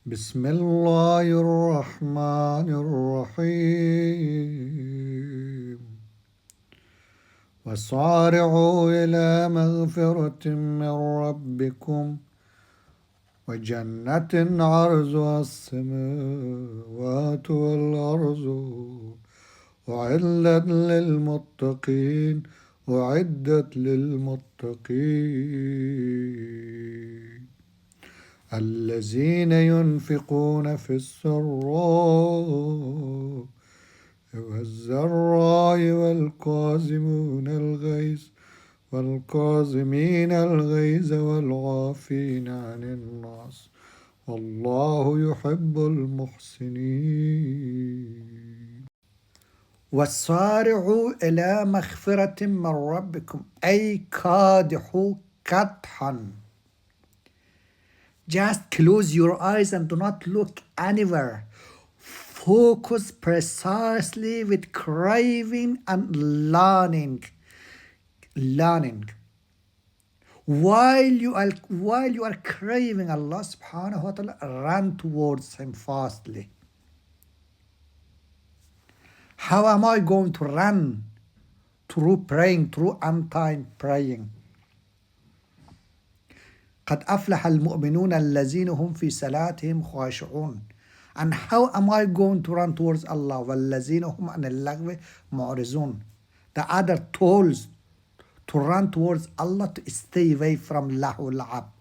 بسم الله الرحمن الرحيم وسارعوا إلى مغفرة من ربكم وجنة عرضها السماوات والأرض أعدت للمتقين أعدت للمتقين الذين ينفقون في السراء والذراء والكاظمين الغيظ والعافين عن الناس والله يحب المحسنين وسارعوا إلى مغفرة من ربكم أي كادحوا كدحا. Just close your eyes and do not look anywhere. Focus precisely with craving and learning. While you are craving Allah subhanahu wa ta'ala, run towards Him fastly. How am I going to run? Through praying, through on-time praying. قد أفلح المؤمنون الذين هم في صلاتهم خاشعون. And how am I going to run towards Allah? والذين هم عن اللغو معرضون. The other tools to run towards Allah, to stay away from lahu al-la'ab.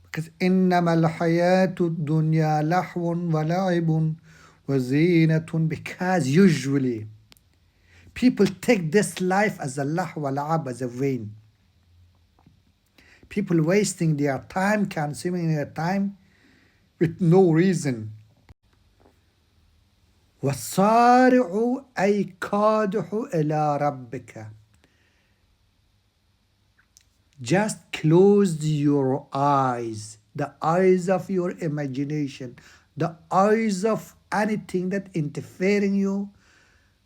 Because إنما الحياة الدنيا لحو ولعب وزينة. Because usually people take this life as a lahu wal-la'ab, as a vain. People wasting their time, consuming their time with no reason. وَسَارِعُوا أي كادحوا إلى ربك. Just close your eyes, the eyes of your imagination, the eyes of anything that interfering you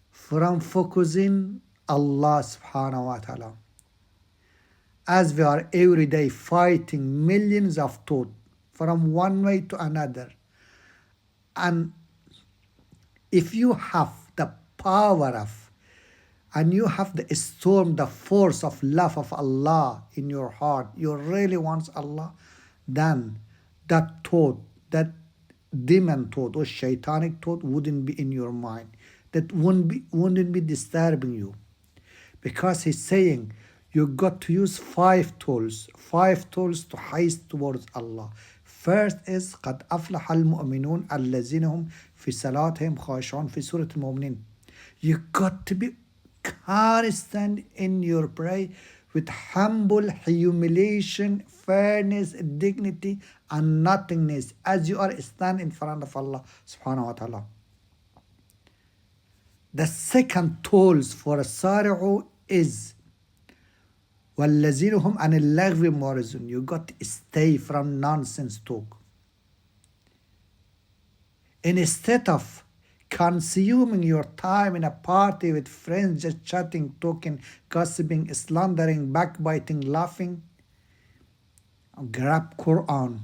from focusing Allah subhanahu wa ta'ala. As we are every day fighting millions of thoughts from one way to another. And if you have the power of, and you have the storm, the force of love of Allah in your heart, you really want Allah, then that thought, that demon thought or shaitanic thought wouldn't be in your mind. That wouldn't be disturbing you. Because He's saying, you got to use five tools to haste towards Allah. First is قد أفلح المؤمنون الذين هم في صلاتهم خاشعون في سورة المؤمنين. You got to be constant in your prayer with humble humiliation, fairness, dignity, and nothingness as you are standing in front of Allah subhanahu wa ta'ala. The second tools for Sari'u is وَالَّذِينَ هُمْ عَنِ اللَّغْوِ مُعْرِضُونَ. You got to stay from nonsense talk. Instead of consuming your time in a party with friends, just chatting, talking, gossiping, slandering, backbiting, laughing, grab Quran,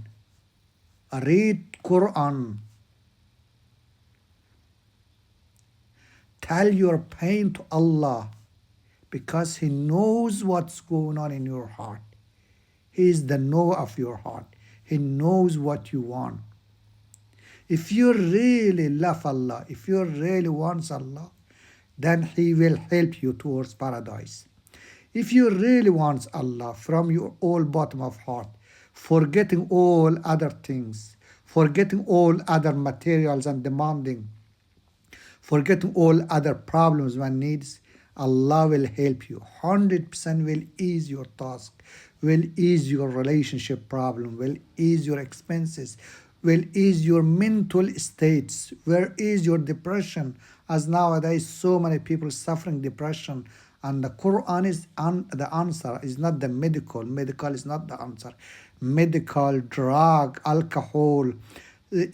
read Quran. Tell your pain to Allah, because He knows what's going on in your heart. He is the knower of your heart. He knows what you want. If you really love Allah, if you really want Allah, then He will help you towards paradise. If you really want Allah from your whole bottom of heart, forgetting all other things, forgetting all other materials and demanding, forgetting all other problems and needs, Allah will help you. 100% will ease your task, will ease your relationship problem, will ease your expenses, will ease your mental states, will ease your depression. As nowadays so many people suffering depression, and the Quran is the answer, is not the medical. Medical is not the answer. Medical, drug, alcohol,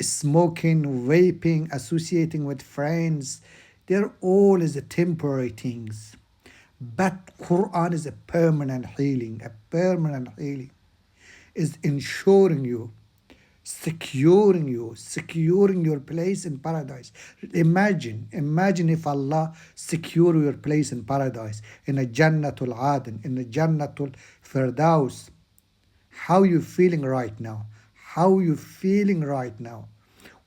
smoking, vaping, associating with friends, they're all is a temporary things. But Quran is a permanent healing. A permanent healing is ensuring you securing you, securing your place in paradise. Imagine if Allah secure your place in paradise, in a Jannatul Aden, in a Jannatul Firdaus. How you feeling right now? How you feeling right now?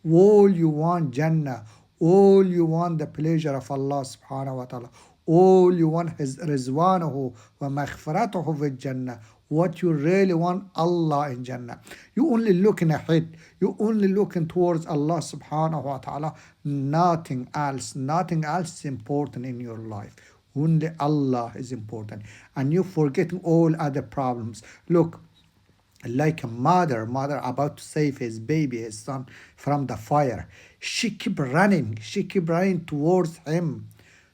All you want Jannah, all you want the pleasure of Allah subhanahu wa ta'ala, all you want His rizwanahu wa maghfiratuhu fi Jannah. What you really want, Allah in Jannah. You only looking ahead, you only looking towards Allah subhanahu wa ta'ala, nothing else is important in your life. Only Allah is important, and you forgetting all other problems. Look, like a mother about to save his baby, his son, from the fire. She keep running towards him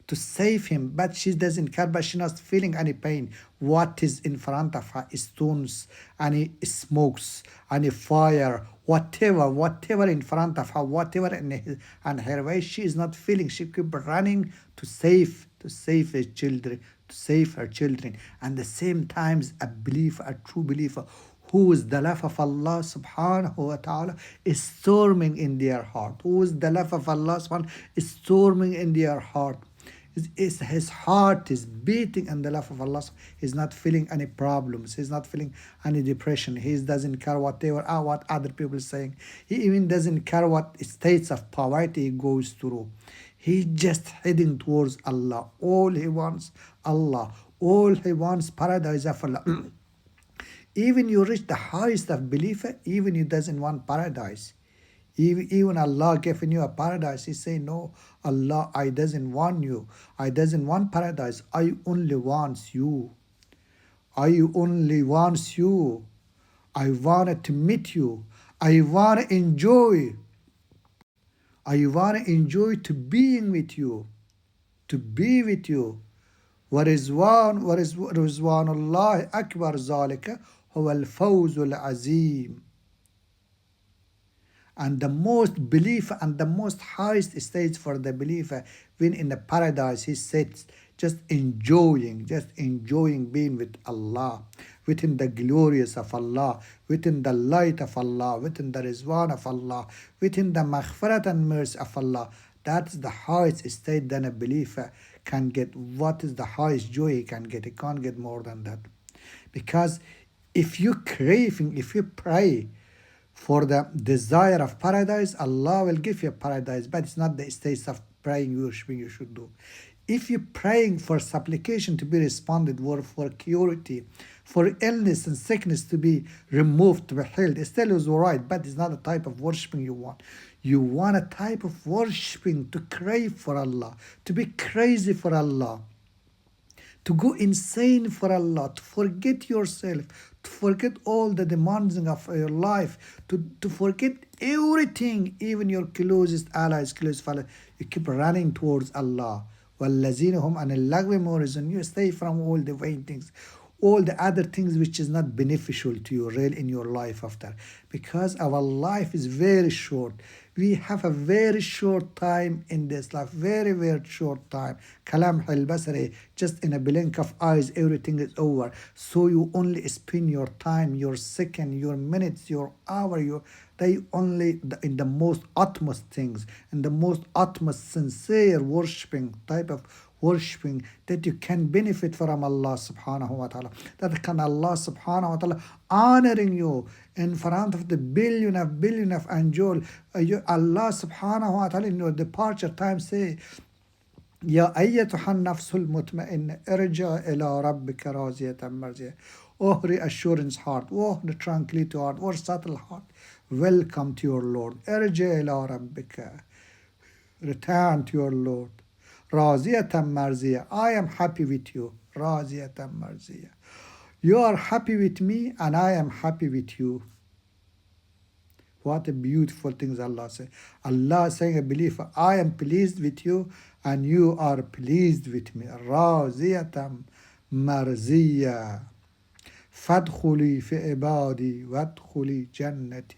to save him, but she doesn't care, but she's not feeling any pain. What is in front of her? Stones, any smokes, any fire, whatever in front of her, whatever in her way, she is not feeling. She keep running to save his children, to save her children. And the same times a believer, a true believer, who is the love of Allah subhanahu wa ta'ala is storming in their heart. Who is the love of Allah subhanahu is storming in their heart. His heart is beating in the love of Allah. He's not feeling any problems. He's not feeling any depression. He doesn't care what other people are saying. He even doesn't care what states of poverty he goes through. He's just heading towards Allah. All he wants, Allah. All he wants, paradise of Allah. Even you reach the highest of belief, even you doesn't want paradise. Even Allah giving you a paradise, He say, no, Allah, I doesn't want you. I doesn't want paradise. I only want you. I only want you. I wanted to meet you. I want to enjoy. I want to enjoy to being with you. To be with you. ورزوان الله أكبر ذلك هو الفوز العظيم. And the most believer and the most highest stage for the believer when in the paradise he sits just enjoying being with Allah, within the glorious of Allah, within the light of Allah, within the rizwan of Allah, within the maghfirat and mercy of Allah. That's the highest state that a believer can get. What is the highest joy he can get? He can't get more than that. Because if you pray for the desire of paradise, Allah will give you paradise, but it's not the state of praying, worshiping you should do. If you're praying for supplication to be responded, or for curity, for illness and sickness to be removed, to be healed, it still is all right, but it's not the type of worshiping you want. You want a type of worshiping to crave for Allah, to be crazy for Allah, to go insane for Allah, to forget yourself, to forget all the demands of your life, to forget everything, even your closest allies, closest followers. You keep running towards Allah. وَالَّذِينَ هُمْ عَنِ اللَّغْوِ مُعْرِضُونَ. You stay from all the vain things, all the other things which is not beneficial to you real in your life after. Because our life is very short. We have a very short time in this life, very, very short time. Kalam al-Basri, just in a blink of eyes, everything is over. So you only spend your time, your second, your minutes, your hour, they only in the most utmost things, in the most utmost sincere worshipping type of worshipping that you can benefit from Allah subhanahu wa ta'ala. That can Allah subhanahu wa ta'ala honoring you in front of the billion of angels. Allah subhanahu wa ta'ala in your departure time say, Ya ayyatuha nafsul mutma'inna irja ila rabbika raziyatan marziya. Oh reassurance heart, oh the tranquility heart, oh subtle heart, welcome to your Lord. Irja ila rabbika, return to your Lord. Raziyatan marziya, I am happy with you. Raziyatan marziya, you are happy with me and I am happy with you. What a beautiful things Allah say. Allah saying, a believer, I am pleased with you and you are pleased with me. Raziyatan marziya. Fadkhuli fi ibadi wadkhuli jannati.